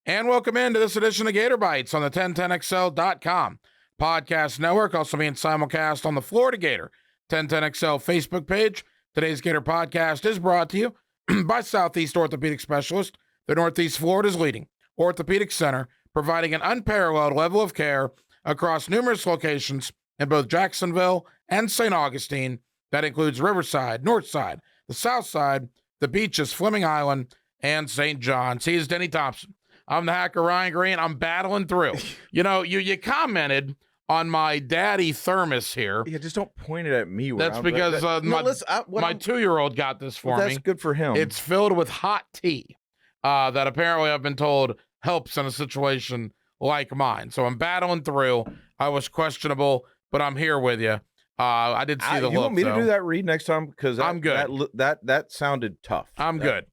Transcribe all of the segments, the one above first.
And welcome into this edition of Gator Bytes on the 1010XL.com podcast network, also being simulcast on the Florida Gator 1010XL Facebook page. Today's Gator podcast is brought to you by Southeast Orthopedic Specialists, the Northeast Florida's leading orthopedic center, providing an unparalleled level of care across numerous locations in both Jacksonville and St. Augustine. That includes Riverside, Northside, the South Side, the beaches, Fleming Island, and St. John's. He is Denny Thompson. I'm the hacker, Ryan Green. I'm battling through. You know, you commented on my daddy thermos here. Yeah, just don't point it at me. That's because my 2-year-old got this for me. That's good for him. It's filled with hot tea that apparently I've been told helps in a situation like mine. So I'm battling through. I was questionable, but I'm here with you. I did see the look. You want me to do that read next time? Because I'm good. That sounded tough. I'm good.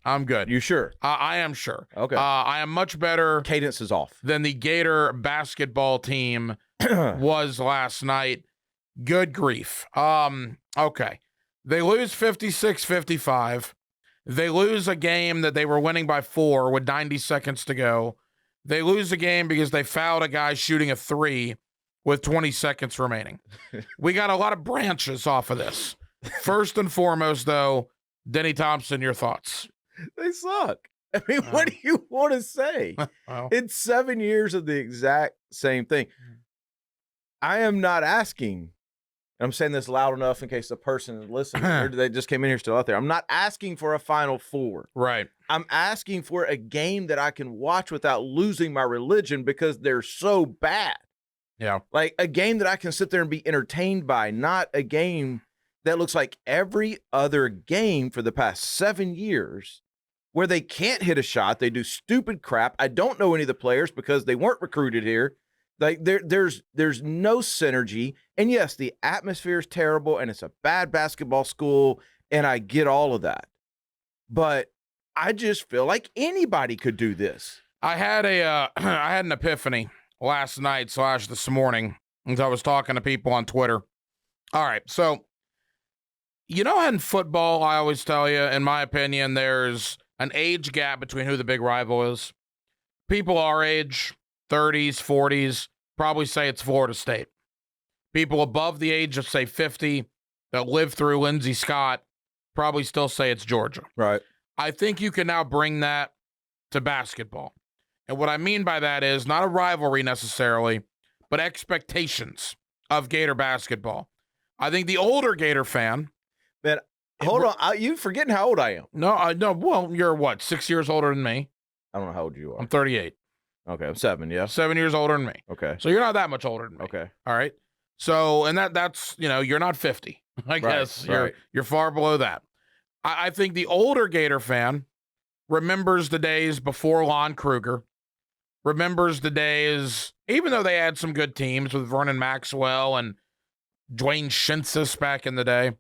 You sure? I am sure. Okay. I am much better. Cadence is off. Than the Gator basketball team was last night. Good grief. Okay. They lose 56-55. They lose a game that they were winning by 4 with 90 seconds to go. They lose a game because they fouled a guy shooting a 3 with 20 seconds remaining. We got a lot of branches off of this. First and foremost, though, Denny Thompson, your thoughts. They suck. I mean, what do you want to say? Well, It's 7 years of the exact same thing. I am not asking, and I'm saying this loud enough in case the person is listening, or they just came in here still out there. I'm not asking for a Final Four. right. I'm asking for a game that I can watch without losing my religion because they're so bad. Yeah. Like a game that I can sit there and be entertained by, not a game that looks like every other game for the past 7 years where they can't hit a shot. They do stupid crap. I don't know any of the players because they weren't recruited here. Like there's no synergy. And yes, the atmosphere is terrible and it's a bad basketball school. And I get all of that. But I just feel like anybody could do this. I had an epiphany last night / this morning as I was talking to people on Twitter. All right, so you know, in football, I always tell you, in my opinion, there's an age gap between who the big rival is. People our age, 30s, 40s, probably say it's Florida State. People above the age of, say, 50 that lived through Lindsey Scott probably still say it's Georgia. Right. I think you can now bring that to basketball. And what I mean by that is not a rivalry necessarily, but expectations of Gator basketball. I think the older Gator fan. Man, hold on. You forgetting how old I am. No. Well, you're what, 6 years older than me? I don't know how old you are. I'm 38. Okay, I'm 7, yeah. 7 years older than me. Okay. So you're not that much older than me. Okay. All right. So, and that's, you're not 50. I guess you're far below that. I think the older Gator fan remembers the days before Lon Kruger, remembers the days, even though they had some good teams with Vernon Maxwell and Dwayne Shinsis back in the day.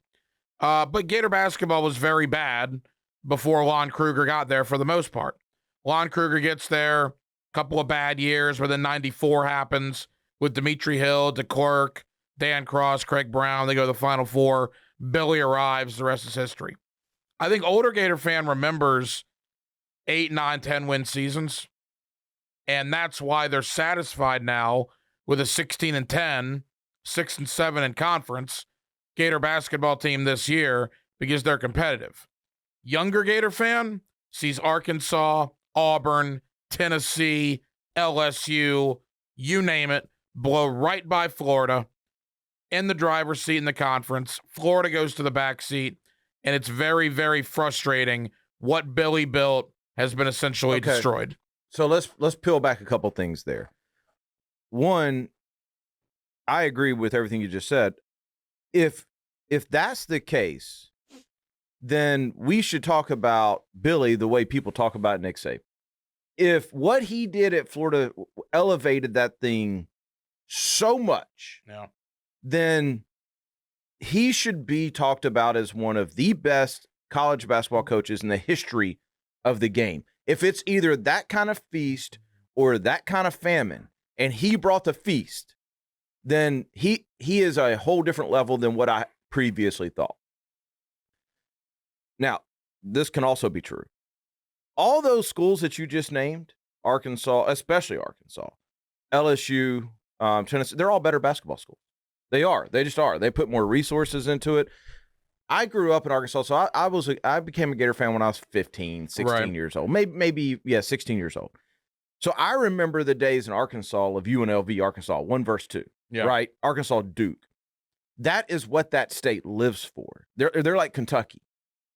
But Gator basketball was very bad before Lon Kruger got there for the most part. Lon Kruger gets there, a couple of bad years, but then 94 happens with Dimitri Hill, DeClerc, Dan Cross, Craig Brown. They go to the Final Four. Billy arrives. The rest is history. I think older Gator fan remembers 8, 9, 10 win seasons. And that's why they're satisfied now with a 16-10, 6-7 in conference Gator basketball team this year because they're competitive. Younger Gator fan sees Arkansas, Auburn, Tennessee, LSU, you name it, blow right by Florida in the driver's seat in the conference. Florida goes to the back seat, and it's very, very frustrating. What Billy built has been essentially destroyed. So let's peel back a couple things there. One, I agree with everything you just said. If that's the case, then we should talk about Billy the way people talk about Nick Saban. If what he did at Florida elevated that thing so much, then he should be talked about as one of the best college basketball coaches in the history of the game. If it's either that kind of feast or that kind of famine, and he brought the feast, then he is a whole different level than what I previously thought. Now, this can also be true. All those schools that you just named Arkansas, especially Arkansas, LSU, Tennessee, they're all better basketball schools. They are. They just are. They put more resources into it. I grew up in Arkansas, so I became a Gator fan when I was 15, 16 years old. Maybe 16 years old. So I remember the days in Arkansas of UNLV, Arkansas, 1 versus 2, right? Arkansas, Duke. That is what that state lives for. They're like Kentucky,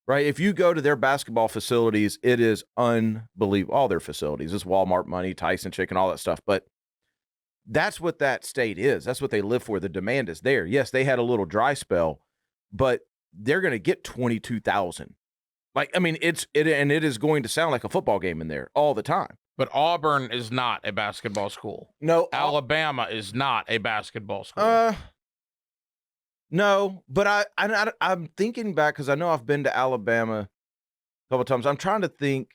right? If you go to their basketball facilities, it is unbelievable. All their facilities, it's Walmart money, Tyson chicken, all that stuff. But that's what that state is. That's what they live for. The demand is there. Yes, they had a little dry spell, but they're going to get 22,000. Like, I mean, it is going to sound like a football game in there all the time. But Auburn is not a basketball school. No. Alabama is not a basketball school. No, but I'm thinking back because I know I've been to Alabama a couple of times. I'm trying to think.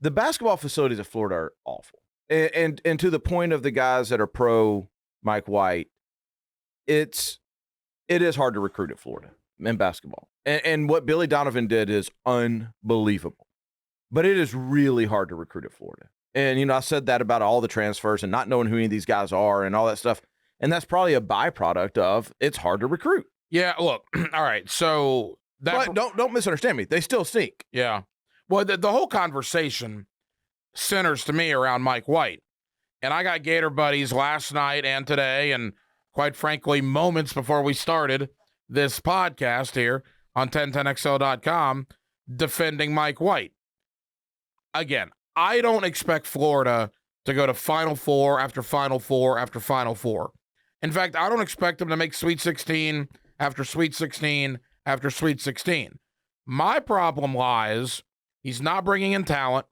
The basketball facilities at Florida are awful. And to the point of the guys that are pro Mike White, it is hard to recruit at Florida in basketball. And what Billy Donovan did is unbelievable. But it is really hard to recruit at Florida. And, I said that about all the transfers and not knowing who any of these guys are and all that stuff. And that's probably a byproduct of it's hard to recruit. Yeah, look, all right, so that. But don't misunderstand me. They still stink. Yeah. Well, the whole conversation centers to me around Mike White. And I got Gator buddies last night and today, and quite frankly, moments before we started this podcast here on 1010XL.com, defending Mike White. Again, I don't expect Florida to go to Final Four after Final Four after Final Four. In fact, I don't expect them to make Sweet 16 after Sweet 16 after Sweet 16. My problem lies, he's not bringing in talent.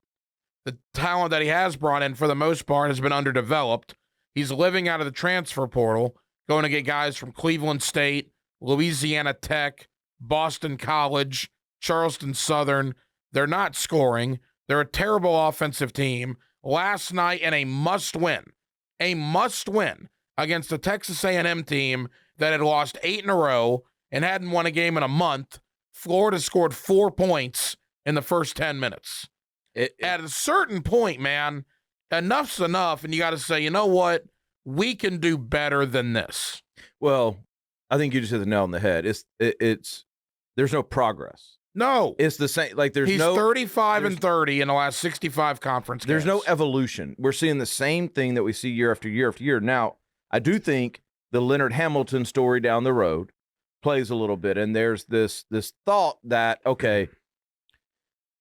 The talent that he has brought in, for the most part, has been underdeveloped. He's living out of the transfer portal, going to get guys from Cleveland State, Louisiana Tech, Boston College, Charleston Southern. They're not scoring. They're a terrible offensive team. Last night in a must-win against a Texas A&M team that had lost 8 in a row and hadn't won a game in a month, Florida scored 4 points in the first 10 minutes. At a certain point, man, enough's enough, and you got to say, you know what? We can do better than this. Well, I think you just hit the nail on the head. There's no progress. No. It's the same. Like He's 35 and 30 in the last 65 conference games. There's no evolution. We're seeing the same thing that we see year after year after year. Now, I do think the Leonard Hamilton story down the road plays a little bit, and there's this thought that, okay,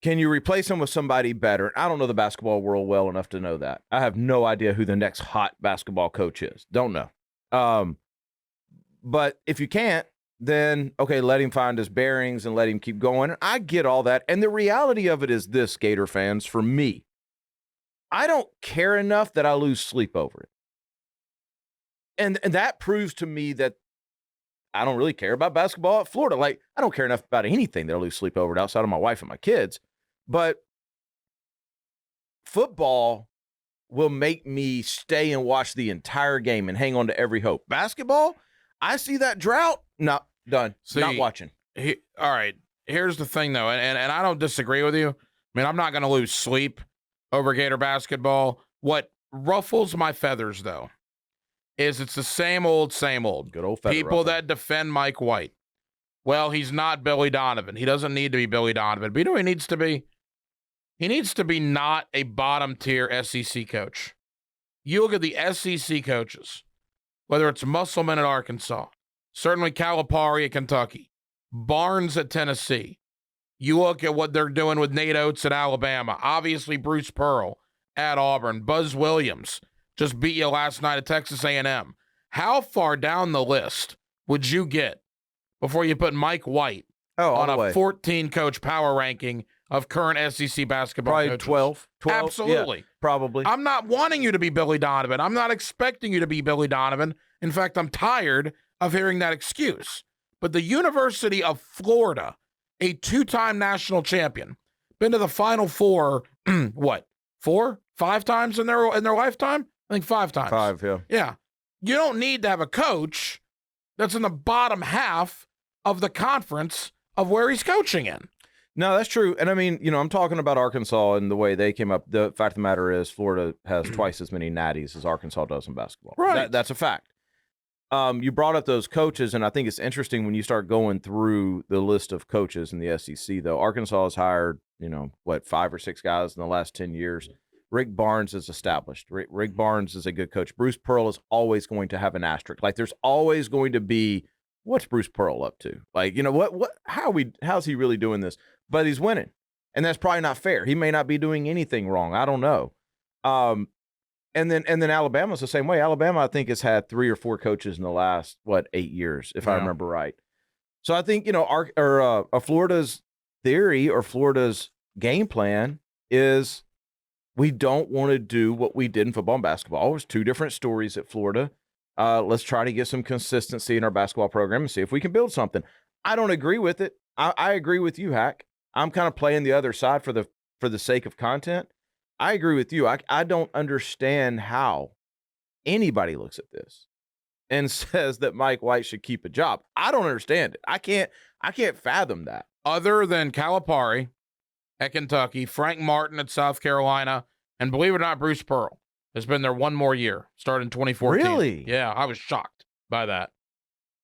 can you replace him with somebody better? I don't know the basketball world well enough to know that. I have no idea who the next hot basketball coach is. Don't know. But if you can't, then, okay, let him find his bearings and let him keep going. I get all that. And the reality of it is this, Gator fans, for me, I don't care enough that I lose sleep over it. And that proves to me that I don't really care about basketball at Florida. Like, I don't care enough about anything that I lose sleep over it outside of my wife and my kids. But football will make me stay and watch the entire game and hang on to every hope. Basketball, I see that drought. No, done. See, not watching. All right. Here's the thing, though, and I don't disagree with you. I mean, I'm not going to lose sleep over Gator basketball. What ruffles my feathers, though, is it's the same old. Good old feather people ruffle. That defend Mike White. Well, he's not Billy Donovan. He doesn't need to be Billy Donovan. But you know what he needs to be? He needs to be not a bottom-tier SEC coach. You look at the SEC coaches, whether it's Musselman at Arkansas, certainly Calipari at Kentucky, Barnes at Tennessee. You look at what they're doing with Nate Oates at Alabama, obviously Bruce Pearl at Auburn, Buzz Williams just beat you last night at Texas A&M. How far down the list would you get before you put Mike White on a 14-coach power ranking of current SEC basketball probably coaches? 12. Absolutely. Yeah, probably. I'm not wanting you to be Billy Donovan. I'm not expecting you to be Billy Donovan. In fact, I'm tired of hearing that excuse. But the University of Florida, a 2-time national champion, been to the Final Four, 5 times in their lifetime? I think 5 times. 5, yeah. Yeah. You don't need to have a coach that's in the bottom half of the conference of where he's coaching in. No, that's true. And I mean, I'm talking about Arkansas and the way they came up. The fact of the matter is Florida has twice as many natties as Arkansas does in basketball. Right. That's a fact. You brought up those coaches, and I think it's interesting when you start going through the list of coaches in the SEC, though. Arkansas has hired, 5 or 6 guys in the last 10 years. Rick Barnes is established. Rick Barnes is a good coach. Bruce Pearl is always going to have an asterisk. Like, there's always going to be, what's Bruce Pearl up to? Like, how's he really doing this? But he's winning, and that's probably not fair. He may not be doing anything wrong. I don't know. And then Alabama's the same way. Alabama, I think, has had 3 or 4 coaches in the last 8 years, if I remember right. So I think Florida's theory or Florida's game plan is we don't want to do what we did in football and basketball. There's 2 different stories at Florida. Let's try to get some consistency in our basketball program and see if we can build something. I don't agree with it. I agree with you, Hack. I'm kind of playing the other side for the sake of content. I agree with you. I don't understand how anybody looks at this and says that Mike White should keep a job. I don't understand it. I can't fathom that. Other than Calipari at Kentucky, Frank Martin at South Carolina, and believe it or not, Bruce Pearl has been there one more year, started in 2014. Really? Yeah, I was shocked by that.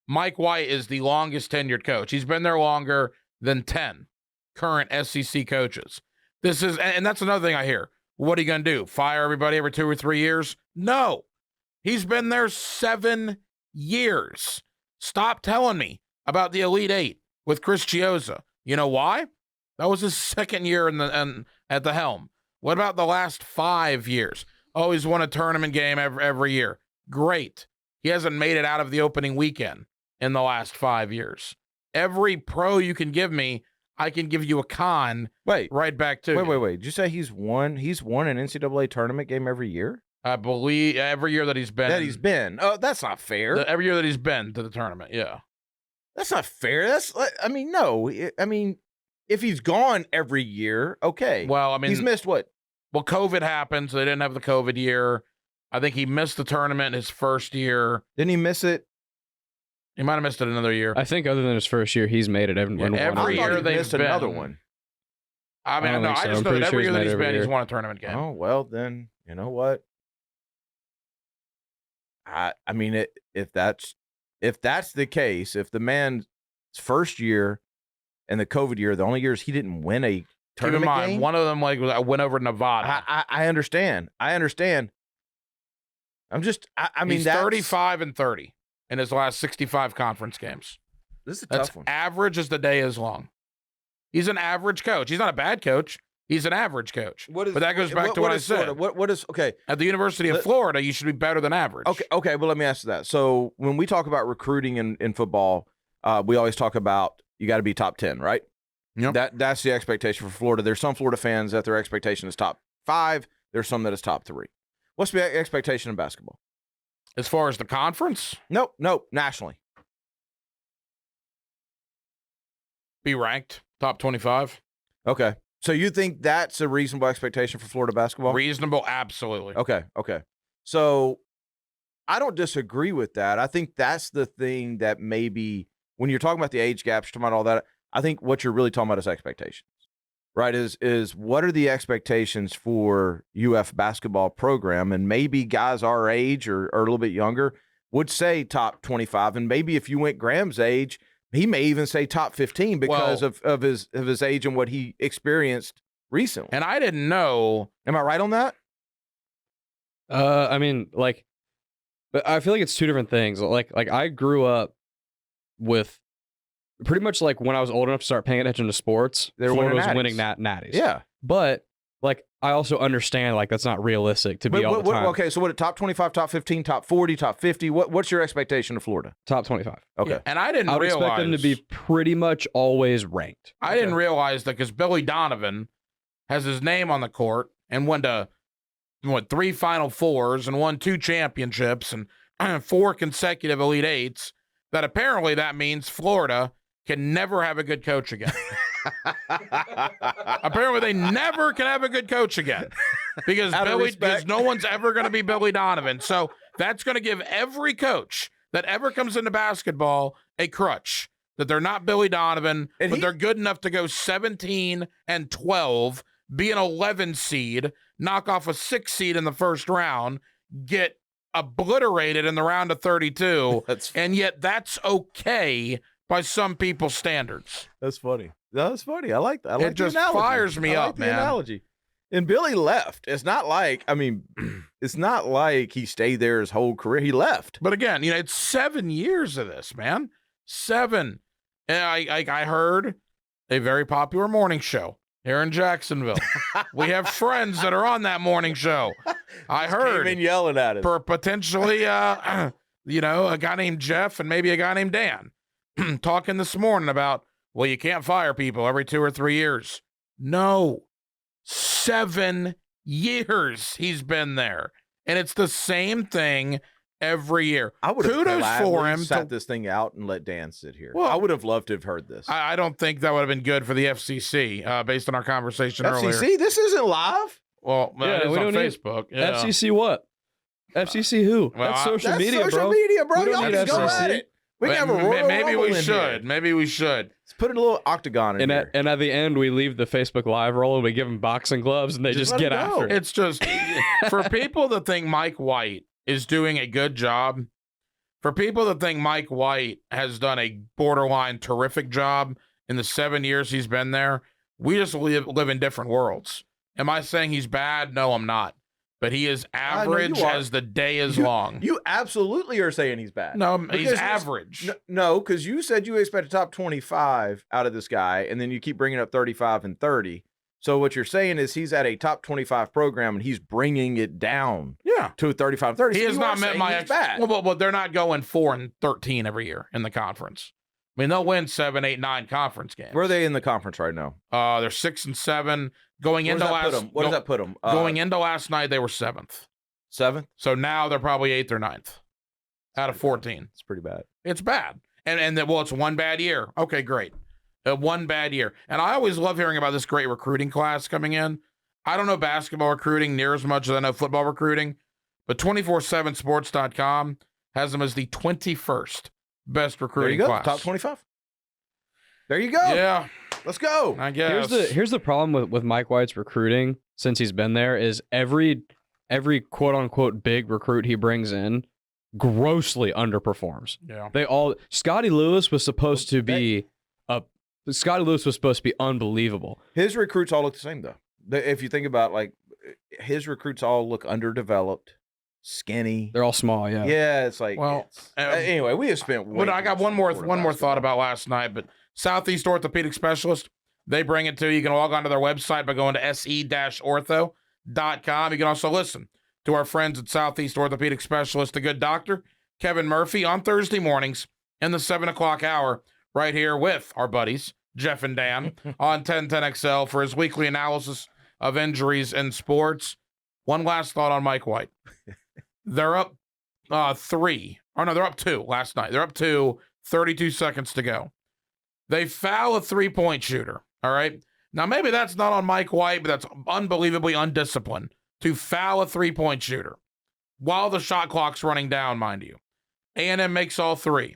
Mike White is the longest tenured coach. He's been there longer than 10 current SEC coaches. And that's another thing I hear. What are you going to do? Fire everybody every 2 or 3 years? No. He's been there 7 years. Stop telling me about the Elite Eight with Chris Chiozza. You know why? That was his second year at the helm. What about the last 5 years? Oh, he's won a tournament game every year. Great. He hasn't made it out of the opening weekend in the last 5 years. Every pro you can give me, I can give you a con right back to. Wait. Did you say he's won an NCAA tournament game every year? I believe every year that he's been. Oh, that's not fair. Every year that he's been to the tournament, yeah. That's not fair. No. I mean, if he's gone every year, okay. Well, I mean, he's missed what? Well, COVID happened, so they didn't have the COVID year. I think he missed the tournament his first year. Didn't he miss it? He might have missed it another year. I think other than his first year, he's made it every year they've missed been. Another one. I mean, I just know that every year that he's been, he's won a tournament game. Oh, well, then, you know what? I mean, if that's the case, if the man's first year and the COVID year, the only years he didn't win a tournament Keep in mind, game, one of them went over Nevada. I understand. I'm just, I mean, he's 35-30 in his last 65 conference games. This is a That's tough one. Average as the day is long. He's an average coach. He's not a bad coach. He's an average coach. But that goes back to what I said. What is okay? At the University of Florida, you should be better than average. Okay. Well, let me ask you that. So when we talk about recruiting in football, we always talk about you got to be top 10, right? Yep. That's the expectation for Florida. There's some Florida fans that their expectation is top 5. There's some that is top 3. What's the expectation in basketball? As far as the conference? Nope. Nationally. Be ranked top 25. Okay. So you think that's a reasonable expectation for Florida basketball? Reasonable, absolutely. Okay. So I don't disagree with that. I think that's the thing that maybe when you're talking about the age gaps, you're talking about all that, I think what you're really talking about is expectations, right? Is what are the expectations for UF basketball program? And maybe guys our age or a little bit younger would say top 25. And maybe if you went Graham's age, he may even say top 15 because of his age and what he experienced recently. And I didn't know. Am I right on that? I mean, but I feel like it's 2 different things. Like I grew up with pretty much like when I was old enough to start paying attention to sports, Florida was winning natties. Yeah. But I also understand that's not realistic to be all the time. Okay, so what, top 25, top 15, top 40, top 50? What's your expectation of Florida? Top 25. Okay. Yeah, and I didn't would realize. expect them to be pretty much always ranked. I didn't realize that because Billy Donovan has his name on the court and went to 3 Final Fours and won 2 championships and 4 consecutive Elite Eights, that apparently that means Florida can never have a good coach again. Apparently they never can have a good coach again because no one's ever going to be Billy Donovan. So that's going to give every coach that ever comes into basketball a crutch that they're not Billy Donovan, but they're good enough to go 17-12, be an 11 seed, knock off a 6 seed in the first round, get obliterated in the round of 32, and yet that's okay by some people's standards. That's funny. That's funny. I like that. I like it just fires me up, man. Analogy. And Billy left. It's not like, it's not like he stayed there his whole career. He left. But again, it's 7 years of this, man. 7. And I heard a very popular morning show here in Jacksonville. We have friends that are on that morning show. I heard. Came in yelling at us. Potentially, a guy named Jeff and maybe a guy named Dan talking this morning about, well, you can't fire people every 2 or 3 years. No. 7 years he's been there. And it's the same thing every year. I would have kudos for him sat this thing out and let Dan sit here. Well, I would have loved to have heard this. I don't think that would have been good for the FCC, based on our conversation earlier. FCC? This isn't live? Well, it is on Facebook. Yeah. FCC what? FCC who? Well, that's social media, bro. Social media, bro. We don't Y'all need can go FCC. at it. We can have a Royal maybe Rumble we in should. here. Maybe we should. Let's put a little octagon in here. And at the end, we leave the Facebook Live roll and we give them boxing gloves and they just get after it. It's just for people that think Mike White is doing a good job, for people that think Mike White has done a borderline terrific job in the 7 years he's been there, we just live in different worlds. Am I saying he's bad? No, I'm not. But he is average as the day is long. You absolutely are saying he's bad. No, he's average. No, because you said you expect a top 25 out of this guy, and then you keep bringing up 35 and 30. So what you're saying is he's at a top 25 program, and he's bringing it down to a 35 30. He so has not met my expectations. Well, but they're not going 4-13 every year in the conference. I mean, they'll win 7, 8, 9 conference games. Where are they in the conference right now? They're 6-7. Going into last, what does that put them? Going into last night, they were 7th. 7th? So now they're probably 8th or 9th out of 14. It's pretty bad. It's bad. And it's one bad year. Okay, great. One bad year. And I always love hearing about this great recruiting class coming in. I don't know basketball recruiting near as much as I know football recruiting, but 247sports.com has them as the 21st best recruiting class. Top 25. There you go. Yeah. Let's go. I guess. Here's the problem with Mike White's recruiting since he's been there is every quote unquote big recruit he brings in grossly underperforms. Yeah. Scotty Lewis was supposed to be unbelievable. His recruits all look the same though. If you think about his recruits all look underdeveloped, skinny. They're all small, yeah. Yeah, it's like anyway, we have spent I got one more thought about last night, but Southeast Orthopedic Specialists, they bring it to you. You can log on to their website by going to se-ortho.com. You can also listen to our friends at Southeast Orthopedic Specialists, the good doctor, Kevin Murphy, on Thursday mornings in the 7 o'clock hour, right here with our buddies, Jeff and Dan, on 1010XL for his weekly analysis of injuries in sports. One last thought on Mike White. They're up 3. Oh, no, they're up 2 last night. They're up 2, 32 seconds to go. They foul a 3-point shooter, all right? Now, maybe that's not on Mike White, but that's unbelievably undisciplined to foul a 3-point shooter while the shot clock's running down, mind you. A&M makes all 3.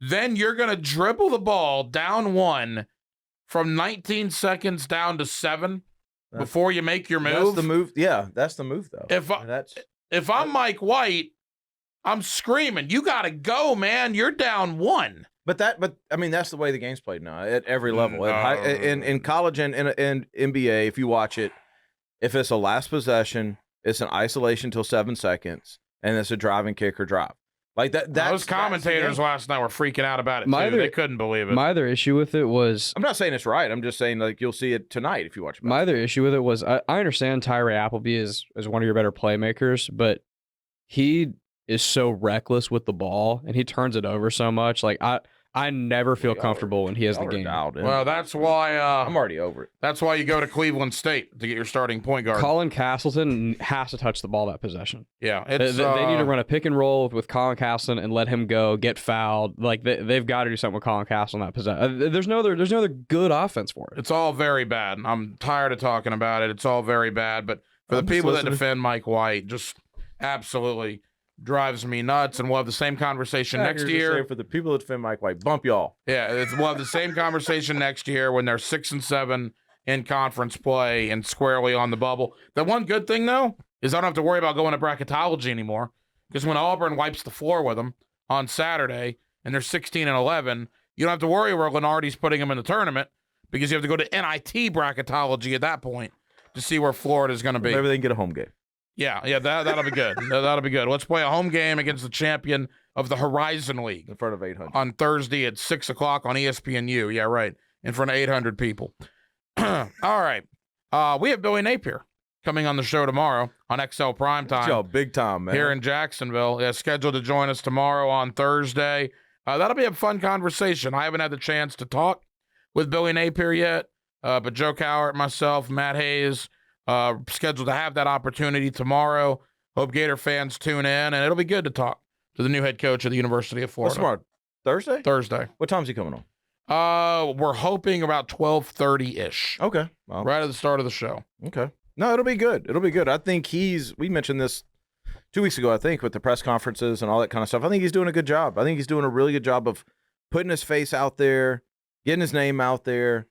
Then you're going to dribble the ball down 1 from 19 seconds down to 7 before you make your move. That's the move. Yeah, that's the move, though. If I'm Mike White, I'm screaming, you got to go, man. You're down 1. But I mean, that's the way the game's played now at every level. In college and NBA, if you watch it, if it's a last possession, it's an isolation till 7 seconds, and it's a driving kick or drop. Like that. Those commentators last night were freaking out about it too. They couldn't believe it. My other issue with it was, I'm not saying it's right. I'm just saying you'll see it tonight if you watch it. My other issue with it was I understand Tyree Appleby is one of your better playmakers, but he is so reckless with the ball and he turns it over so much. Like I never feel comfortable when he has the game. Well, that's why I'm already over it. That's why you go to Cleveland State to get your starting point guard. Colin Castleton has to touch the ball that possession. Yeah, they need to run a pick and roll with Colin Castleton and let him go, get fouled. Like they've got to do something with Colin Castleton that possession. There's no other good offense for it. It's all very bad. I'm tired of talking about it. It's all very bad. But for the people that defend Mike White, just absolutely drives me nuts. And we'll have the same conversation next year. For the people that defend Mike White, bump y'all. Yeah, we'll have the same conversation next year when they're 6-7 in conference play and squarely on the bubble. The one good thing, though, is I don't have to worry about going to bracketology anymore, because when Auburn wipes the floor with them on Saturday and they're 16-11, you don't have to worry where Lenardi's putting them in the tournament, because you have to go to NIT bracketology at that point to see where Florida's going to be. Maybe they can get a home game. Yeah, that'll be good. That'll be good. Let's play a home game against the champion of the Horizon League in front of 800 on Thursday at 6 o'clock on ESPNU. Yeah, right, in front of 800 people. All right, we have Billy Napier coming on the show tomorrow on XL Primetime. Yo, big time, man. Here in Jacksonville. Yeah, scheduled to join us tomorrow on Thursday. That'll be a fun conversation. I haven't had the chance to talk with Billy Napier yet, but Joe Cowart, myself, Matt Hayes, scheduled to have that opportunity tomorrow. Hope Gator fans tune in, and it'll be good to talk to the new head coach of the University of Florida. What's tomorrow? Thursday? Thursday. What time's he coming on? We're hoping about 12:30-ish. Okay. Well, right at the start of the show. Okay. No, it'll be good. It'll be good. I think we mentioned this 2 weeks ago, I think, with the press conferences and all that kind of stuff. I think he's doing a good job. I think he's doing a really good job of putting his face out there, getting his name out there.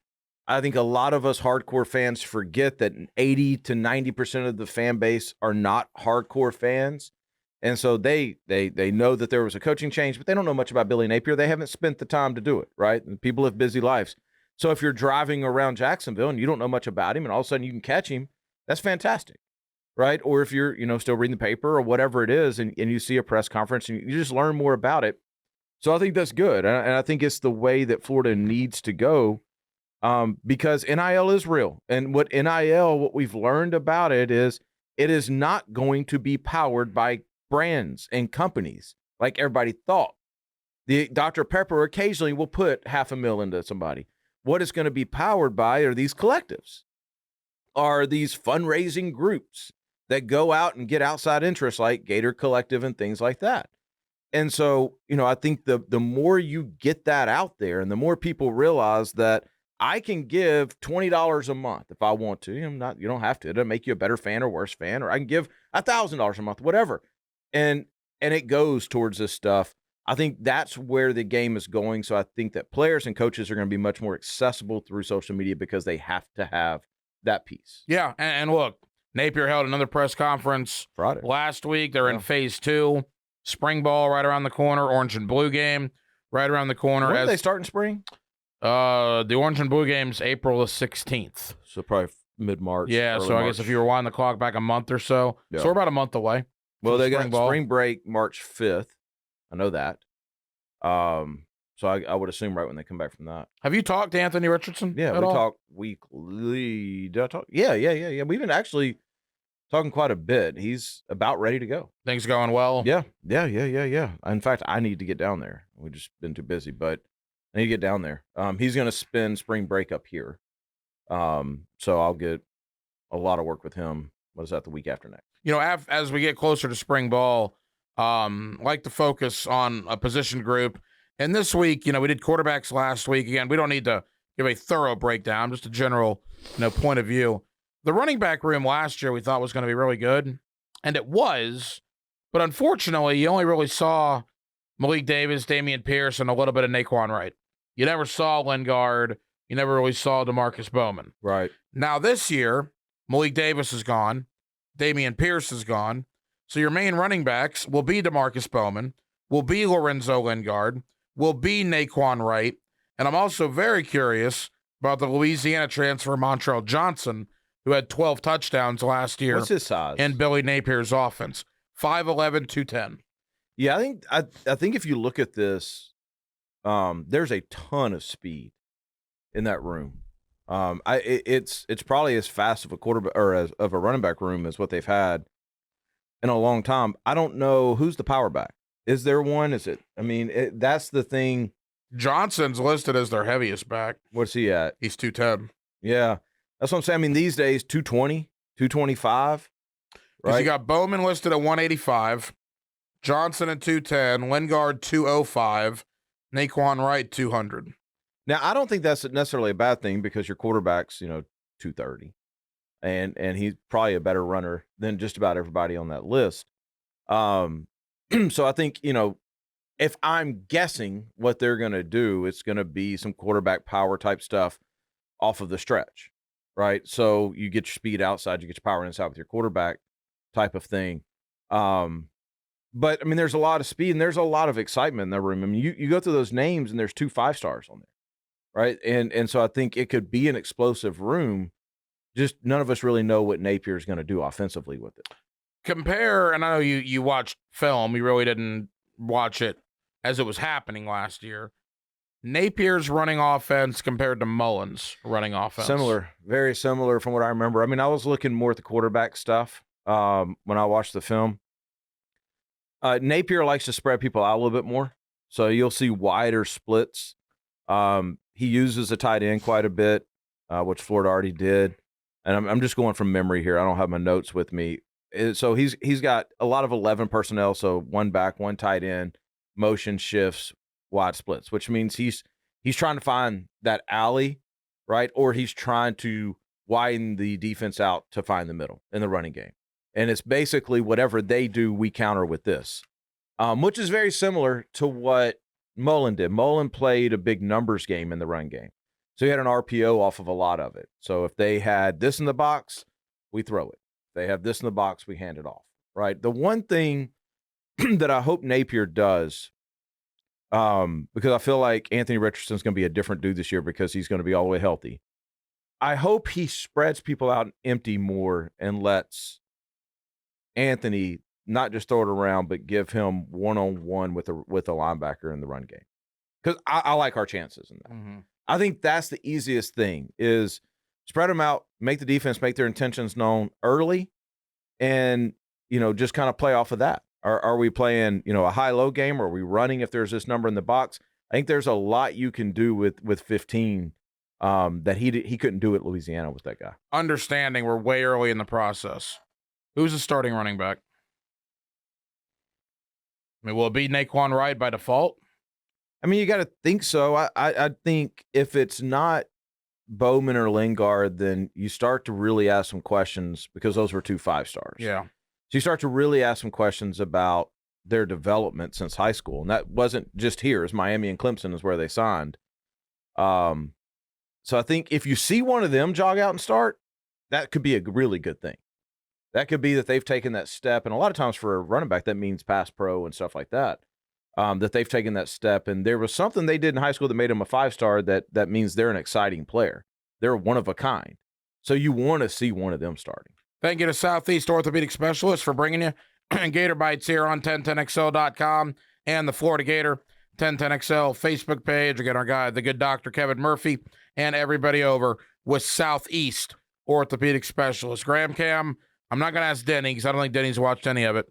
I think a lot of us hardcore fans forget that 80 to 90% of the fan base are not hardcore fans. And so they know that there was a coaching change, but they don't know much about Billy Napier. They haven't spent the time to do it, right? And people have busy lives. So if you're driving around Jacksonville and you don't know much about him and all of a sudden you can catch him, that's fantastic, right? Or if you're, still reading the paper or whatever it is and you see a press conference and you just learn more about it. So I think that's good. And I think it's the way that Florida needs to go. Because NIL is real. And what we've learned about it is not going to be powered by brands and companies like everybody thought. The Dr. Pepper occasionally will put $500,000 into somebody. What it's going to be powered by are these collectives, are these fundraising groups that go out and get outside interests like Gator Collective and things like that. And so, I think the more you get that out there and the more people realize that I can give $20 a month if I want to. You don't have to. It doesn't make you a better fan or worse fan. Or I can give $1,000 a month, whatever. And it goes towards this stuff. I think that's where the game is going. So I think that players and coaches are going to be much more accessible through social media because they have to have that piece. Yeah, and look, Napier held another press conference Friday last week. They're in phase 2. Spring ball right around the corner. Orange and blue game right around the corner. When do they start in spring? The Orange and Blue game's April the 16th. So probably mid-March. Yeah, so I guess if you rewind the clock back a month or so. Yeah. So we're about a month away. Well, they got spring break March 5th. I know that. So I would assume right when they come back from that. Have you talked to Anthony Richardson? Yeah, we talk weekly. Did I talk? Yeah. We've been actually talking quite a bit. He's about ready to go. Things going well? Yeah. In fact, I need to get down there. We've just been too busy, but I need to get down there. He's going to spend spring break up here. So I'll get a lot of work with him. What is that, the week after next? As we get closer to spring ball, like to focus on a position group. And this week, we did quarterbacks last week. Again, we don't need to give a thorough breakdown, just a general, point of view. The running back room last year we thought was going to be really good, and it was. But unfortunately, you only really saw Malik Davis, Damian Pierce, and a little bit of Naquan Wright. You never saw Lingard. You never really saw DeMarcus Bowman. Right. Now this year, Malik Davis is gone. Damian Pierce is gone. So your main running backs will be DeMarcus Bowman, will be Lorenzo Lingard, will be Naquan Wright. And I'm also very curious about the Louisiana transfer, Montrell Johnson, who had 12 touchdowns last year. What's his size? In Billy Napier's offense. 5'11", 210. Yeah, I think if you look at this, there's a ton of speed in that room. It's probably as fast of a quarterback or as of a running back room as what they've had in a long time. I don't know who's the power back. Is there one? Is it? I mean, that's the thing. Johnson's listed as their heaviest back. What's he at? He's 210. Yeah, that's what I'm saying. I mean, these days 220, 225. Right. You got Bowman listed at 185, Johnson at 210, Lingard 205, Naquan Wright 200. Now, I don't think that's necessarily a bad thing because your quarterback's 230, and he's probably a better runner than just about everybody on that list. So I think, if I'm guessing what they're going to do, it's going to be some quarterback power type stuff off of the stretch, right? So you get your speed outside, you get your power inside with your quarterback type of thing. But I mean, there's a lot of speed and there's a lot of excitement in the room. I mean, you go through those names and there's 2 5-stars on there, right? And so I think it could be an explosive room. Just none of us really know what Napier is going to do offensively with it. Compare, and I know you watched film, you really didn't watch it as it was happening last year. Napier's running offense compared to Mullen's running offense. Similar, very similar from what I remember. I mean, I was looking more at the quarterback stuff when I watched the film. Napier likes to spread people out a little bit more, so you'll see wider splits. He uses a tight end quite a bit, which Florida already did. And I'm just going from memory here. I don't have my notes with me. So he's got a lot of 11 personnel, so 1 back, 1 tight end, motion shifts, wide splits, which means he's trying to find that alley, right? Or he's trying to widen the defense out to find the middle in the running game. And it's basically whatever they do, we counter with this, which is very similar to what Mullen did. Mullen played a big numbers game in the run game. So he had an RPO off of a lot of it. So if they had this in the box, we throw it. If they have this in the box, we hand it off, right? The one thing that I hope Napier does, because I feel like Anthony Richardson's going to be a different dude this year because he's going to be all the way healthy. I hope he spreads people out empty more and lets Anthony not just throw it around, but give him one-on-one with a linebacker in the run game. Because I like our chances in that. Mm-hmm. I think that's the easiest thing is spread them out, make the defense make their intentions known early, and, just kind of play off of that. Are we playing, a high-low game? Or are we running if there's this number in the box? I think there's a lot you can do with 15 that he couldn't do at Louisiana with that guy. Understanding we're way early in the process. Who's the starting running back? I mean, will it be Naquan Wright by default? I mean, you got to think so. I think if it's not Bowman or Lingard, then you start to really ask some questions because those were 2 5-stars. Yeah. So you start to really ask some questions about their development since high school. And that wasn't just here. It's Miami and Clemson is where they signed. So I think if you see one of them jog out and start, that could be a really good thing. That could be that they've taken that step. And a lot of times for a running back, that means pass pro and stuff like that. That they've taken that step. And there was something they did in high school that made them a 5-star that means they're an exciting player. They're one of a kind. So you want to see one of them starting. Thank you to Southeast Orthopedic Specialists for bringing you Gator Bytes here on 1010XL.com and the Florida Gator 1010XL Facebook page. Again, our guy, the good Dr. Kevin Murphy, and everybody over with Southeast Orthopedic Specialists. Graham Cam, I'm not going to ask Denny because I don't think Denny's watched any of it.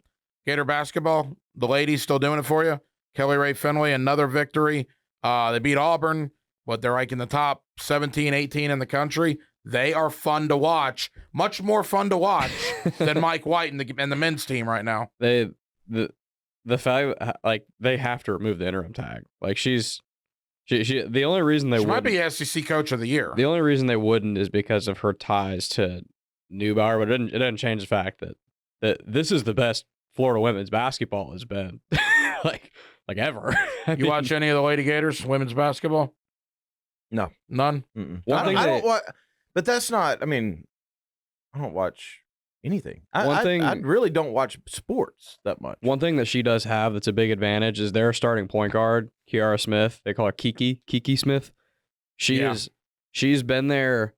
Gator basketball, the ladies still doing it for you. Kelly Ray Finley, another victory. They beat Auburn, but they're like in the top 17, 18 in the country. They are fun to watch, much more fun to watch than Mike White and the men's team right now. The fact, like, they have to remove the interim tag. Like, she the only reason they might be SEC Coach of the Year. The only reason they wouldn't is because of her ties to Neubauer, but it doesn't change the fact that this is the best Florida women's basketball has been like ever. You watch any of the Lady Gators women's basketball? No, none. I don't watch, but that's not. I mean, I don't watch anything. I really don't watch sports that much. One thing that she does have that's a big advantage is their starting point guard, Kiara Smith. They call her Kiki Smith. She's been there.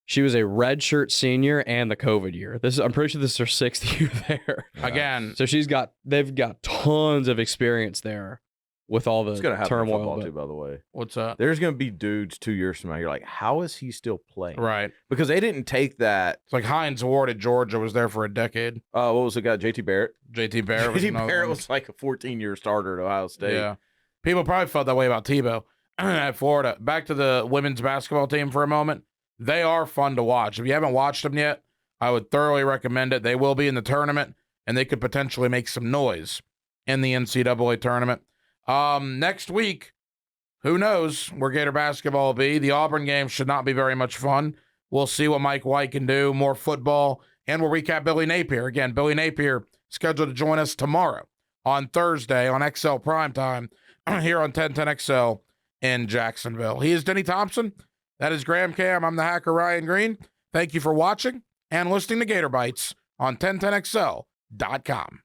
She was a redshirt senior and the COVID year. I'm pretty sure this is her 6th year there. Again. So they've got tons of experience there with all the turmoil. Football too, by the way. What's that? There's going to be dudes 2 years from now. You're like, how is he still playing? Right. Because they didn't take that. It's like Hines Ward at Georgia was there for a decade. What was the guy? JT Barrett? JT Barrett was like a 14-year starter at Ohio State. Yeah. People probably felt that way about Tebow at Florida. Back to the women's basketball team for a moment. They are fun to watch. If you haven't watched them yet, I would thoroughly recommend it. They will be in the tournament, and they could potentially make some noise in the NCAA tournament. Next week, who knows where Gator basketball will be. The Auburn game should not be very much fun. We'll see what Mike White can do, more football, and we'll recap Billy Napier. Again, Billy Napier scheduled to join us tomorrow on Thursday on XL Primetime here on 1010XL in Jacksonville. He is Denny Thompson. That is Graham Cam. I'm the hacker, Ryan Green. Thank you for watching and listening to Gator Bytes on 1010XL.com.